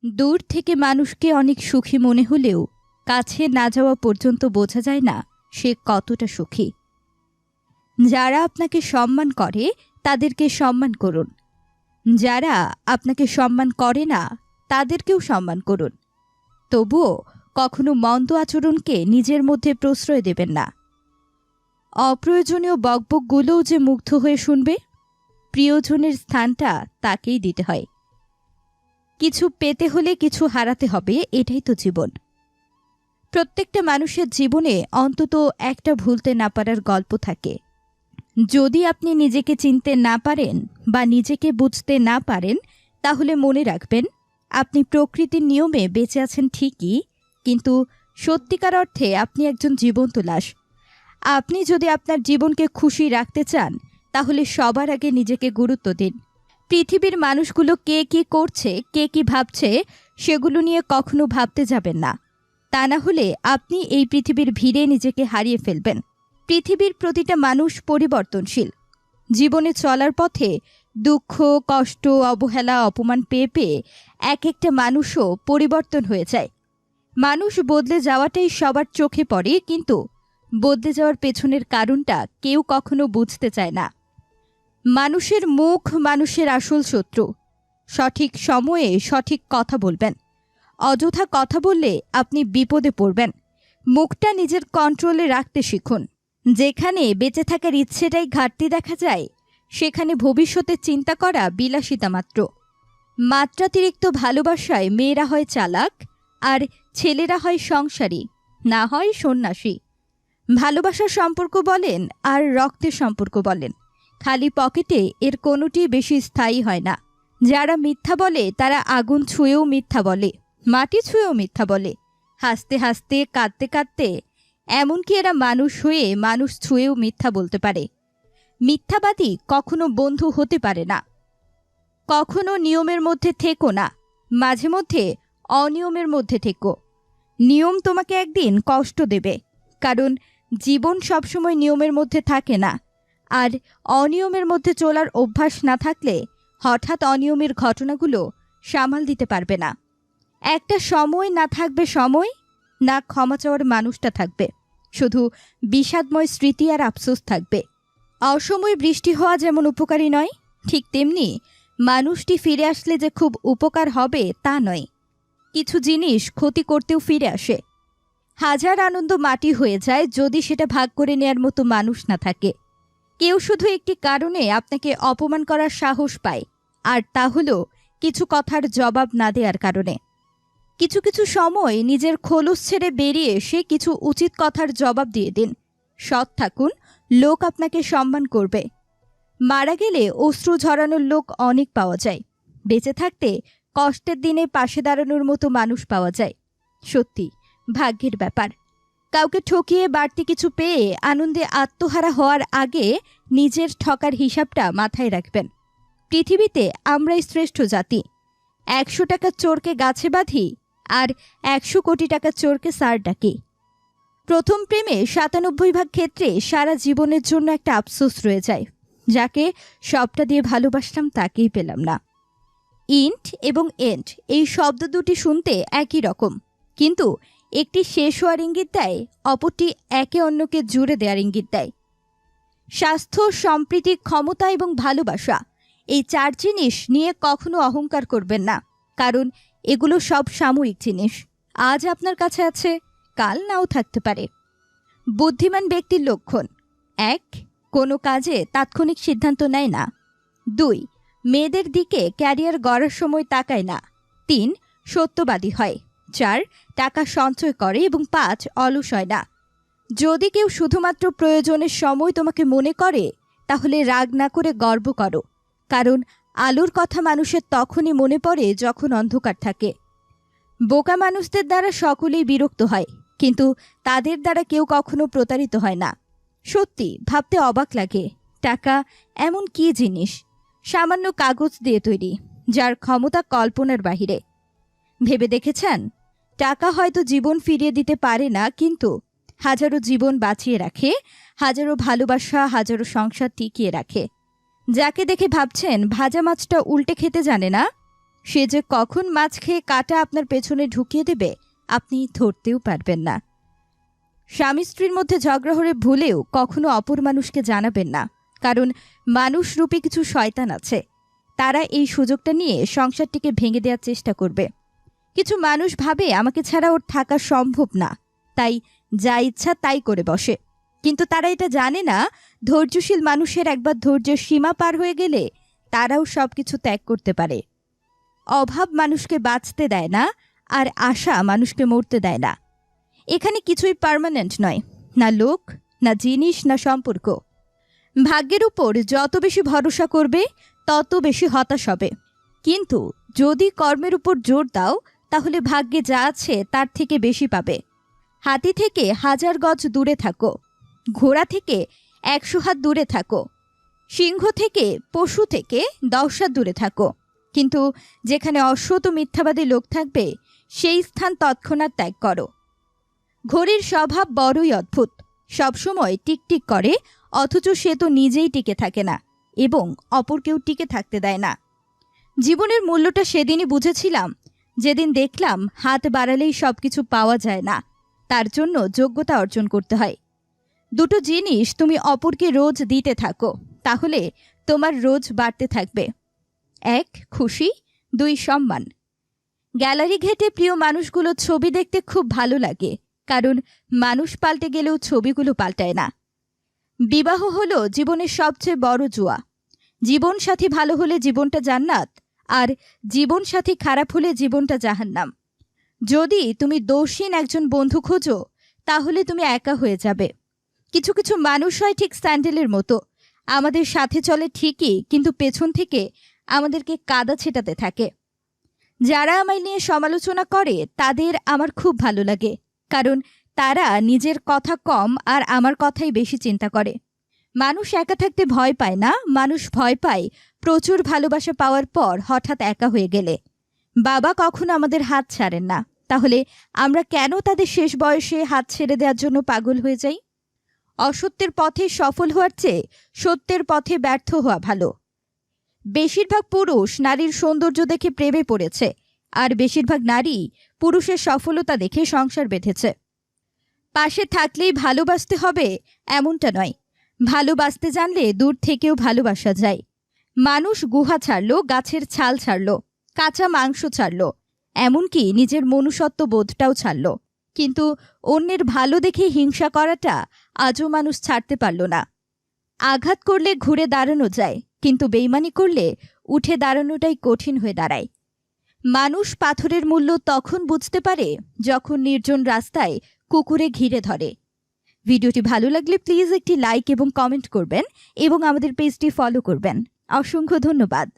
দূর থেকে মানুষকে অনেক সুখী মনে হলেও কাছে না যাওয়া পর্যন্ত বোঝা যায় না সে কতটা সুখী। যারা আপনাকে সম্মান করে তাদেরকে সম্মান করুন, যারা আপনাকে সম্মান করে না তাদেরকেও সম্মান করুন। তবুও কখনো মন্দ আচরণকে নিজের মধ্যে প্রশ্রয় দেবেন না। অপ্রয়োজনীয় বকবকগুলোও যে মুগ্ধ হয়ে শুনবে, প্রিয়জনের স্থানটা তাকেই দিতে হয়। কিছু পেতে হলে কিছু হারাতে হবে, এটাই তো জীবন। প্রত্যেকটা মানুষের জীবনে অন্তত একটা ভুলতে না পারার গল্প থাকে। যদি আপনি নিজেকে চিনতে না পারেন বা নিজেকে বুঝতে না পারেন, তাহলে মনে রাখবেন আপনি প্রকৃতির নিয়মে বেঁচে আছেন ঠিকই, কিন্তু সত্যিকার অর্থে আপনি একজন জীবন্ত লাশ। আপনি যদি আপনার জীবনকে খুশি রাখতে চান, তাহলে সবার আগে নিজেকে গুরুত্ব দিন। পৃথিবীর মানুষগুলো কে কি করছে, কে কি ভাবছে, সেগুলো নিয়ে কখনো ভাবতে যাবেন না। তা না হলে আপনি এই পৃথিবীর ভিড়ে নিজেকে হারিয়ে ফেলবেন। পৃথিবীর প্রতিটা মানুষ পরিবর্তনশীল। জীবনে চলার পথে দুঃখ, কষ্ট, অবহেলা, অপমান পেয়ে পেয়ে এক একটা মানুষও পরিবর্তন হয়ে যায়। মানুষ বদলে যাওয়াটাই সবার চোখে পড়ে, কিন্তু বদলে যাওয়ার পেছনের কারণটা কেউ কখনো বুঝতে চায় না। মানুষের মুখ মানুষের আসল শত্রু। সঠিক সময়ে সঠিক কথা বলবেন। অযথা কথা বললে আপনি বিপদে পড়বেন। মুখটা নিজের কন্ট্রোলে রাখতে শিখুন। যেখানে বেঁচে থাকার ইচ্ছেটাই ঘাটতি দেখা যায়, সেখানে ভবিষ্যতে চিন্তা করা বিলাসিতা মাত্র। মাত্রাতিরিক্ত ভালোবাসায় মেয়েরা হয় চালাক, আর ছেলেরা হয় সংসারী, না হয় সন্ন্যাসী। ভালোবাসার সম্পর্ক বলেন আর রক্তের সম্পর্ক বলেন, খালি পকেটে এর কোনোটি বেশি স্থায়ী হয় না। যারা মিথ্যা বলে তারা আগুন ছুঁয়েও মিথ্যা বলে, মাটি ছুঁয়েও মিথ্যা বলে, হাসতে হাসতে, কাঁদতে কাঁদতে, এমনকি এরা মানুষ হয়ে মানুষ ছুঁয়েও মিথ্যা বলতে পারে। মিথ্যাবাদী কখনো বন্ধু হতে পারে না। কখনো নিয়মের মধ্যে থেকো না, মাঝে মধ্যে অনিয়মের মধ্যে থেকো। নিয়ম তোমাকে একদিন কষ্ট দেবে, কারণ জীবন সবসময় নিয়মের মধ্যে থাকে না। আর অনিয়মের মধ্যে চলার অভ্যাস না থাকলে হঠাৎ অনিয়মের ঘটনাগুলো সামাল দিতে পারবে না। একটা সময় না থাকবে সময়, না ক্ষমা চাওয়ার মানুষটা থাকবে, শুধু বিষাদময় স্মৃতি আর আফসোস থাকবে। অসময়ে বৃষ্টি হওয়া যেমন উপকারী নয়, ঠিক তেমনি মানুষটি ফিরে আসলে যে খুব উপকার হবে তা নয়। কিছু জিনিস ক্ষতি করতেও ফিরে আসে। হাজার আনন্দ মাটি হয়ে যায় যদি সেটা ভাগ করে নেয়ার মতো মানুষ না থাকে। কেউ শুধু একটি কারণে আপনাকে অপমান করার সাহস পায়, আর তা হলো কিছু কথার জবাব না দেওয়ার কারণে। কিছু কিছু সময় নিজের খোলস ছেড়ে বেরিয়ে এসে কিছু উচিত কথার জবাব দিয়ে দিন। সৎ থাকুন, লোক আপনাকে সম্মান করবে। মারা গেলে অশ্রু ঝরানোর লোক অনেক পাওয়া যায়, বেঁচে থাকতে কষ্টের দিনে পাশে দাঁড়ানোর মতো মানুষ পাওয়া যায়। সত্যি ভাগ্যের ব্যাপার। কাউকে ঠকিয়ে বাড়তি কিছু পেয়ে আনন্দে আত্মহারা হওয়ার আগে নিজের ঠকার হিসাবটা মাথায় রাখবেন। পৃথিবীতে আমরাই শ্রেষ্ঠ জাতি। 100 টাকার চোরকে গাছে বাঁধি, আর 100 কোটি টাকার চোরকে সার ডাকি। প্রথম প্রেমে 97 ভাগ ক্ষেত্রে সারা জীবনের জন্য একটা আফসোস রয়ে যায়, যাকে সবটা দিয়ে ভালোবাসতাম তাকেই পেলাম না। ইন্ট এবং এন্ড এই শব্দ দুটি শুনতে একই রকম, কিন্তু একটি শেষ হওয়ার ইঙ্গিত দেয়, অপরটি একে অন্যকে জুড়ে দেওয়ার ইঙ্গিত দেয়। স্বাস্থ্য, সম্প্রীতি, ক্ষমতা এবং ভালোবাসা, এই 4 জিনিস নিয়ে কখনো অহংকার করবেন না, কারণ এগুলো সব সাময়িক জিনিস। আজ আপনার কাছে আছে, কাল নাও থাকতে পারে। বুদ্ধিমান ব্যক্তির লক্ষণ: 1. কোনো কাজে তাৎক্ষণিক সিদ্ধান্ত নেয় না। 2. মেয়েদের দিকে ক্যারিয়ার গড়ার সময় তাকায় না। 3. সত্যবাদী হয়। 4. টাকা সঞ্চয় করে। এবং 5. অলস হয় না। যদি কেউ শুধুমাত্র প্রয়োজনের সময় তোমাকে মনে করে, তাহলে রাগ না করে গর্ব করো, কারণ আলোর কথা মানুষের তখনই মনে পড়ে যখন অন্ধকার থাকে। বোকা মানুষদের দ্বারা সকলেই বিরক্ত হয়, কিন্তু তাদের দ্বারা কেউ কখনো প্রতারিত হয় না। সত্যি ভাবতে অবাক লাগে, টাকা এমন কী জিনিস, সামান্য কাগজ দিয়ে তৈরি, যার ক্ষমতা কল্পনার বাহিরে। ভেবে দেখেছেন, টাকা হয়তো জীবন ফিরিয়ে দিতে পারে না, কিন্তু হাজারো জীবন বাঁচিয়ে রাখে, হাজারো ভালোবাসা, হাজারো সংসার টিকিয়ে রাখে। যাকে দেখে ভাবছেন ভাজা মাছটা উল্টে খেতে জানে না, সে যে কখন মাছ খেয়ে কাঁটা আপনার পেছনে ঢুকিয়ে দেবে আপনি ধরতেও পারবেন না। স্বামী স্ত্রীর মধ্যে ঝগড়া হলে ভুলেও কখনো অপর মানুষকে জানাবেন না, কারণ মানুষরূপী কিছু শয়তান আছে, তারা এই সুযোগটা নিয়ে সংসারটিকে ভেঙে দেওয়ার চেষ্টা করবে। কিছু মানুষ ভাবে আমাকে ছাড়া ওর থাকা সম্ভব না, তাই যা ইচ্ছা তাই করে বসে। কিন্তু তারা এটা জানে না, ধৈর্যশীল মানুষের একবার ধৈর্যের সীমা পার হয়ে গেলে তারাও সবকিছু ত্যাগ করতে পারে। অভাব মানুষকে বাঁচতে দেয় না, আর আশা মানুষকে মরতে দেয় না। এখানে কিছুই পার্মানেন্ট নয়, না লোক, না জিনিস, না সম্পর্ক। ভাগ্যের উপর যত বেশি ভরসা করবে তত বেশি হতাশ হবে। কিন্তু যদি কর্মের উপর জোর দাও তাহলে ভাগ্যে যা আছে তার থেকে বেশি পাবে। হাতি থেকে 1000 গজ দূরে থাকো, ঘোড়া থেকে 100 হাত দূরে থাকো, সিংহ থেকে, পশু থেকে 10 হাত দূরে থাকো, কিন্তু যেখানে অসৎ ও মিথ্যাবাদী লোক থাকবে সেই স্থান তৎক্ষণাৎ ত্যাগ করো। ঘড়ির স্বভাব বড়ই অদ্ভুত, সবসময় টিকটিক করে, অথচ সে তো নিজেই টিকে থাকে না এবং অপরকেও টিকে থাকতে দেয় না। জীবনের মূল্যটা সেদিনই বুঝেছিলাম যেদিন দেখলাম হাত বাড়ালেই সবকিছু পাওয়া যায় না, তার জন্য যোগ্যতা অর্জন করতে হয়। দুটো জিনিস তুমি অপরকে রোজ দিতে থাকো, তাহলে তোমার রোজ বাড়তে থাকবে। 1 খুশি, 2 সম্মান। গ্যালারি ঘেটে প্রিয় মানুষগুলো ছবি দেখতে খুব ভালো লাগে, কারণ মানুষ পাল্টে গেলেও ছবিগুলো পাল্টায় না। বিবাহ হলো জীবনের সবচেয়ে বড় জুয়া। জীবনসাথী ভালো হলে জীবনটা জান্নাত, আর জীবনসাথী খারাপ হলে জীবনটা জাহান্নাম। যদি তুমি দোষহীন একজন বন্ধু খোঁজো তাহলে তুমি একা হয়ে যাবে। কিছু কিছু মানুষ হয় ঠিক স্যান্ডেলের মতো, আমাদের সাথে চলে ঠিকই, কিন্তু পেছন থেকে আমাদেরকে কাদা ছেটাতে থাকে। যারা আমায় নিয়ে সমালোচনা করে তাদের আমার খুব ভালো লাগে, কারণ তারা নিজের কথা কম আর আমার কথাই বেশি চিন্তা করে। মানুষ একা থাকতে ভয় পায় না, মানুষ ভয় পায় প্রচুর ভালোবাসা পাওয়ার পর হঠাৎ একা হয়ে গেলে। বাবা কখনো আমাদের হাত ছাড়েন না, তাহলে আমরা কেন তাদের শেষ বয়সে হাত ছেড়ে দেওয়ার জন্য পাগল হয়ে যাই? অসত্যের পথে সফল হওয়ার চেয়ে সত্যের পথে ব্যর্থ হওয়া ভালো। বেশিরভাগ পুরুষ নারীর সৌন্দর্য দেখে প্রেমে পড়েছে, আর বেশিরভাগ নারী পুরুষের সফলতা দেখে সংসার বেঁধেছে। পাশে থাকলেই ভালোবাসতে হবে এমনটা নয়, ভালোবাসতে জানলে দূর থেকেও ভালোবাসা যায়। মানুষ গুহা ছাড়ল, গাছের ছাল ছাড়ল, কাঁচা মাংস ছাড়ল, এমনকি নিজের মনুষ্যত্ব বোধটাও ছাড়ল, কিন্তু অন্যের ভালো দেখে হিংসা করাটা আজও মানুষ ছাড়তে পারল না। আঘাত করলে ঘুরে দাঁড়ানো যায়, কিন্তু বেইমানি করলে উঠে দাঁড়ানোটাই কঠিন হয়ে দাঁড়ায়। মানুষ পাথরের মূল্য তখন বুঝতে পারে যখন নির্জন রাস্তায় কুকুরে ঘিরে ধরে। ভিডিওটি ভালো লাগলে প্লিজ একটি লাইক এবং কমেন্ট করবেন এবং আমাদের পেজটি ফলো করবেন। অসংখ্য ধন্যবাদ।